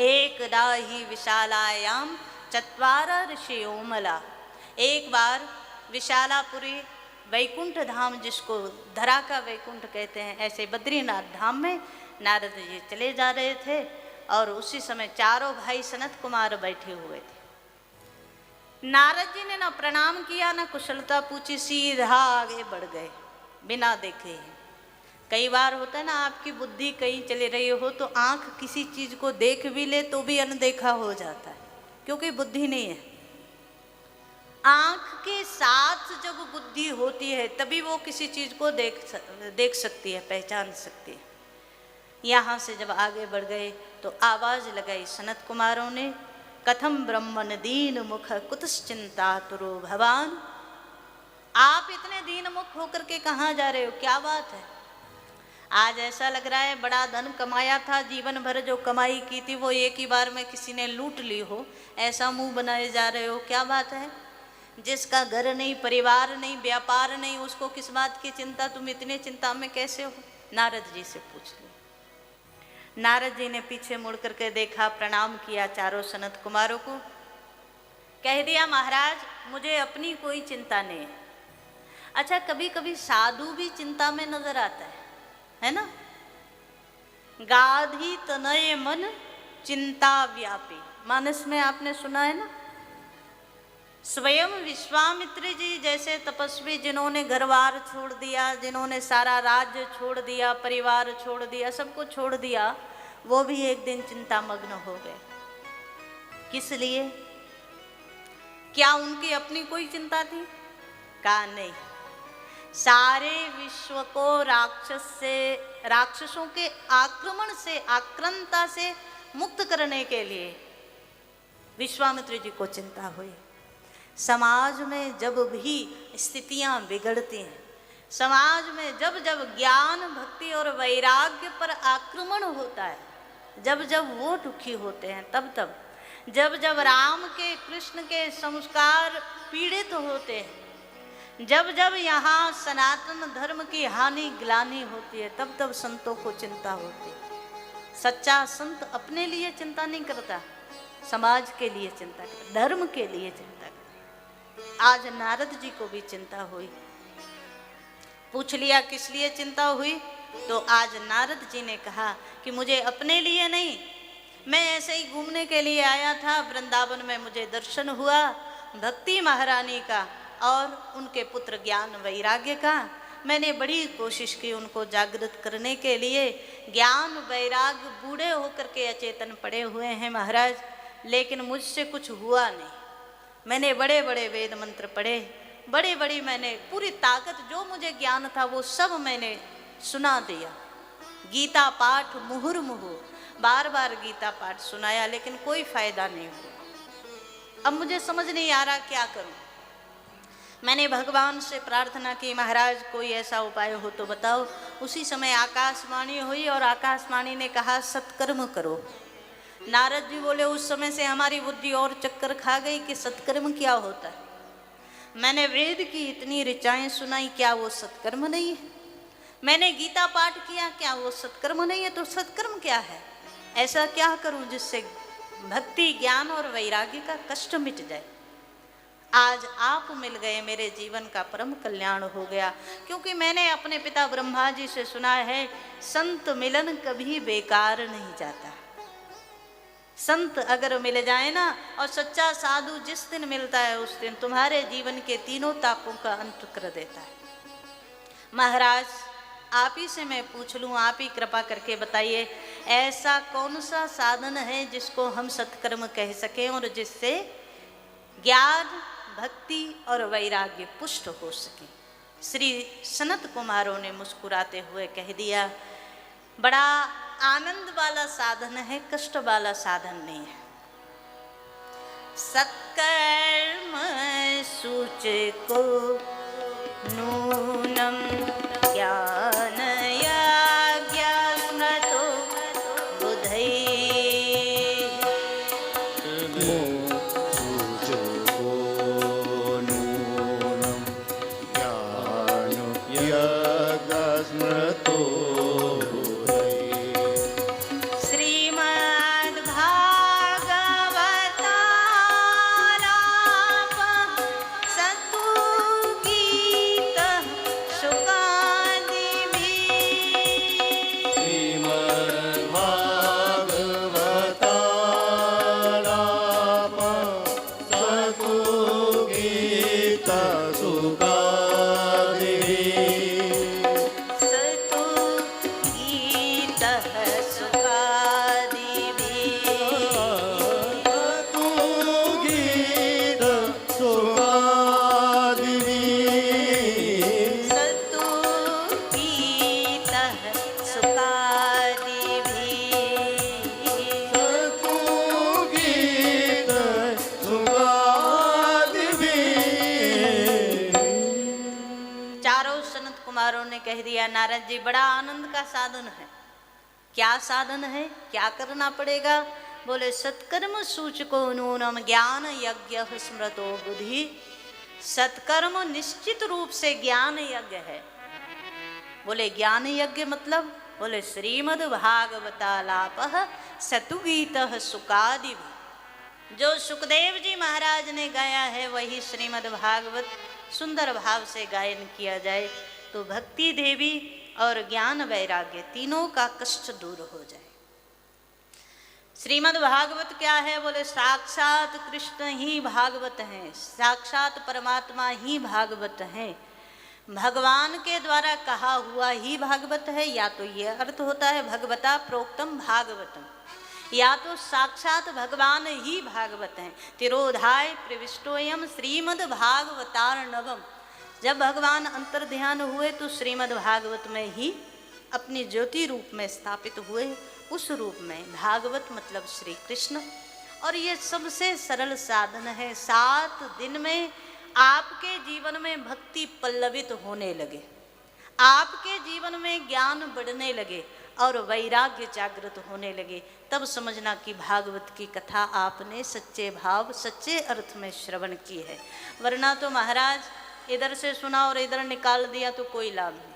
एकदा ही विशालायाम चत्वारा ऋषियोमला। एक बार विशालापुरी वैकुंठ धाम, जिसको धरा का वैकुंठ कहते हैं, ऐसे बद्रीनाथ धाम में नारद जी चले जा रहे थे और उसी समय चारों भाई सनत कुमार बैठे हुए थे। नारद जी ने ना प्रणाम किया ना कुशलता पूछी, सीधा आगे बढ़ गए बिना देखे। कई बार होता है ना, आपकी बुद्धि कहीं चले रही हो तो आंख किसी चीज को देख भी ले तो भी अनदेखा हो जाता है, क्योंकि बुद्धि नहीं है। आंख के साथ जब बुद्धि होती है तभी वो किसी चीज को देख सकती है, पहचान सकती है। यहाँ से जब आगे बढ़ गए तो आवाज लगाई सनत कुमारों ने, कथम ब्रह्मन दीन मुख कुतश्चिंतातुरो भवान। आप इतने दीन मुख होकर के कहाँ जा रहे हो, क्या बात है? आज ऐसा लग रहा है बड़ा धन कमाया था, जीवन भर जो कमाई की थी वो एक ही बार में किसी ने लूट ली हो, ऐसा मुंह बनाए जा रहे हो, क्या बात है? जिसका घर नहीं, परिवार नहीं, व्यापार नहीं, उसको किस बात की चिंता? तुम इतने चिंता में कैसे हो? नारद जी से पूछ लो। नारद जी ने पीछे मुड़ करके देखा, प्रणाम किया चारों सनत कुमारों को, कह दिया महाराज मुझे अपनी कोई चिंता नहीं है। अच्छा, कभी कभी साधु भी चिंता में नजर आता है ना? गाधी तनय मन चिंता व्यापी, मानस में आपने सुना है ना। स्वयं विश्वामित्र जी जैसे तपस्वी, जिन्होंने घरबार छोड़ दिया, जिन्होंने सारा राज्य छोड़ दिया, परिवार छोड़ दिया, सबको छोड़ दिया, वो भी एक दिन चिंता मग्न हो गए। किस लिए? क्या उनकी अपनी कोई चिंता थी? कहा नहीं। सारे विश्व को राक्षसों के आक्रमण से, आक्रांता से मुक्त करने के लिए विश्वामित्र जी को चिंता हुई। समाज में जब भी स्थितियां बिगड़ती हैं, समाज में जब जब ज्ञान, भक्ति और वैराग्य पर आक्रमण होता है, जब जब वो दुखी होते हैं, तब तब जब जब राम के, कृष्ण के संस्कार पीड़ित होते हैं, जब जब यहाँ सनातन धर्म की हानि ग्लानि होती है, तब तब संतों को चिंता होती है। सच्चा संत अपने लिए चिंता नहीं करता, समाज के लिए चिंता करता, धर्म के लिए चिंता करता। आज नारद जी को भी चिंता हुई। पूछ लिया किस लिए चिंता हुई, तो आज नारद जी ने कहा कि मुझे अपने लिए नहीं, मैं ऐसे ही घूमने के लिए आया था। वृंदावन में मुझे दर्शन हुआ भक्ति महारानी का और उनके पुत्र ज्ञान वैराग्य का। मैंने बड़ी कोशिश की उनको जागृत करने के लिए। ज्ञान वैराग्य बूढ़े होकर के अचेतन पड़े हुए हैं महाराज, लेकिन मुझसे कुछ हुआ नहीं। मैंने बड़े बड़े वेद मंत्र पढ़े, बड़ी बड़ी मैंने पूरी ताकत, जो मुझे ज्ञान था वो सब मैंने सुना दिया। गीता पाठ मुहुर्मुहु बार बार गीता पाठ सुनाया, लेकिन कोई फायदा नहीं हुआ। अब मुझे समझ नहीं आ रहा क्या करूं। मैंने भगवान से प्रार्थना की, महाराज कोई ऐसा उपाय हो तो बताओ। उसी समय आकाशवाणी हुई और आकाशवाणी ने कहा सत्कर्म करो। नारद जी बोले उस समय से हमारी बुद्धि और चक्कर खा गई कि सत्कर्म क्या होता है। मैंने वेद की इतनी ऋचाएं सुनाई, क्या वो सत्कर्म नहीं है? मैंने गीता पाठ किया, क्या वो सत्कर्म नहीं है? तो सत्कर्म क्या है? ऐसा क्या करूं जिससे भक्ति, ज्ञान और वैराग्य का कष्ट मिट जाए। आज आप मिल गए, मेरे जीवन का परम कल्याण हो गया। क्योंकि मैंने अपने पिता ब्रह्मा जी से सुना है, संत मिलन कभी बेकार नहीं जाता। संत अगर मिल जाए ना, और सच्चा साधु जिस दिन मिलता है उस दिन तुम्हारे जीवन के तीनों तापों का अंत कर देता है। महाराज आप ही से मैं पूछ लूं, आप ही कृपा करके बताइए, ऐसा कौन सा साधन है जिसको हम सत्कर्म कह सकें और जिससे ज्ञान, भक्ति और वैराग्य पुष्ट हो सके। श्री सनत कुमारों ने मुस्कुराते हुए कह दिया, बड़ा आनंद वाला साधन है, कष्ट वाला साधन नहीं है। सत्कर्म सूचको नूनम ज्ञानया ज्ञानतो बुद्धै सूचको नूनम ज्ञानया ज्ञानतो श्रीमद् भागवते किया, नारद जी बड़ा आनंद का साधन है। क्या साधन है, क्या करना पड़ेगा? बोले सत्कर्म सूचको नूनम ज्ञान यज्ञ स्मृतो बुद्धि। सत्कर्म निश्चित रूप से ज्ञान यज्ञ है। बोले ज्ञान यज्ञ मतलब? बोले श्रीमद् भागवतालापः सतुगीतः सुकादि। जो सुखदेव जी महाराज ने गाया है वही श्रीमद् भागवत सुंदर भाव से गायन किया जाए तो भक्ति देवी और ज्ञान वैराग्य तीनों का कष्ट दूर हो जाए। श्रीमद् भागवत क्या है? बोले साक्षात कृष्ण ही भागवत हैं, साक्षात परमात्मा ही भागवत हैं, भगवान के द्वारा कहा हुआ ही भागवत है। या तो ये अर्थ होता है भगवता प्रोक्तम भागवतम, या तो साक्षात भगवान ही भागवत हैं। तिरोधाय प्रविष्टोयम श्रीमद् भागवतार्णवम। जब भगवान अंतर्ध्यान हुए तो श्रीमद् भागवत में ही अपनी ज्योति रूप में स्थापित हुए। उस रूप में भागवत मतलब श्री कृष्ण। और ये सबसे सरल साधन है। 7 दिन में आपके जीवन में भक्ति पल्लवित होने लगे, आपके जीवन में ज्ञान बढ़ने लगे और वैराग्य जागृत होने लगे, तब समझना कि भागवत की कथा आपने सच्चे भाव सच्चे अर्थ में श्रवण की है। वरना तो महाराज इधर से सुना और इधर निकाल दिया तो कोई लाभ नहीं।